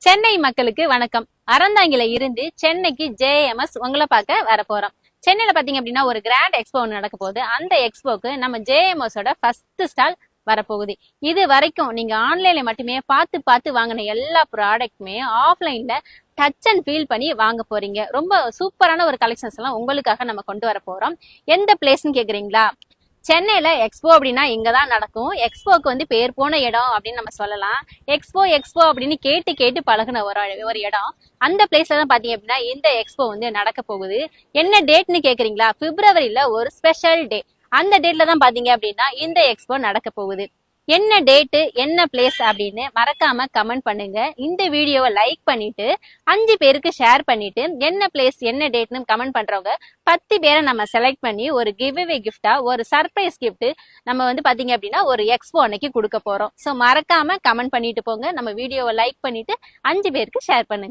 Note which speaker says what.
Speaker 1: சென்னை மக்களுக்கு வணக்கம். அறந்தாங்கில இருந்து சென்னைக்கு JMS உங்களை பார்க்க வர போறோம். சென்னையில பாத்தீங்க அப்படின்னா ஒரு கிராண்ட் எக்ஸ்போ ஒன்று நடக்க போகுது. அந்த எக்ஸ்போக்கு நம்ம JMSோட ஃபர்ஸ்ட் ஸ்டால் வரப்போகுது. இது வரைக்கும் நீங்க ஆன்லைன்ல மட்டுமே பார்த்து வாங்கின எல்லா ப்ராடக்ட்டுமே ஆஃப்லைன்ல டச் அண்ட் ஃபீல் பண்ணி வாங்க போறீங்க. ரொம்ப சூப்பரான ஒரு கலெக்ஷன்ஸ் எல்லாம் உங்களுக்காக நம்ம கொண்டு வர போறோம். எந்த பிளேஸ்ன்னு கேக்குறீங்களா? சென்னையில எக்ஸ்போ அப்படின்னா இங்கதான் நடக்கும். எக்ஸ்போக்கு வந்து பேர் போன இடம் அப்படின்னு நம்ம சொல்லலாம். எக்ஸ்போ அப்படின்னு கேட்டு பழகுன ஒரு இடம். அந்த பிளேஸ்ல தான் பாத்தீங்க அப்படின்னா இந்த எக்ஸ்போ வந்து நடக்க போகுது. என்ன டேட்னு கேக்குறீங்களா? பிப்ரவரியில ஒரு ஸ்பெஷல் டே. அந்த டேட்ல தான் பாத்தீங்க அப்படின்னா இந்த எக்ஸ்போ நடக்க போகுது. என்ன டேட்டு என்ன பிளேஸ் அப்படின்னு மறக்காம கமெண்ட் பண்ணுங்க. இந்த வீடியோவை லைக் பண்ணிட்டு 5 பேருக்கு ஷேர் பண்ணிட்டு என்ன பிளேஸ் என்ன டேட்னு கமெண்ட் பண்றவங்க 10 பேரை நம்ம செலக்ட் பண்ணி ஒரு கிவ்அவே கிஃப்டா ஒரு சர்ப்ரைஸ் கிஃப்ட் நம்ம வந்து பாத்தீங்க அப்படின்னா ஒரு எக்ஸ்போ அன்னைக்கு கொடுக்க போறோம். ஸோ மறக்காம கமெண்ட் பண்ணிட்டு போங்க. நம்ம வீடியோவை லைக் பண்ணிட்டு 5 பேருக்கு ஷேர் பண்ணுங்க.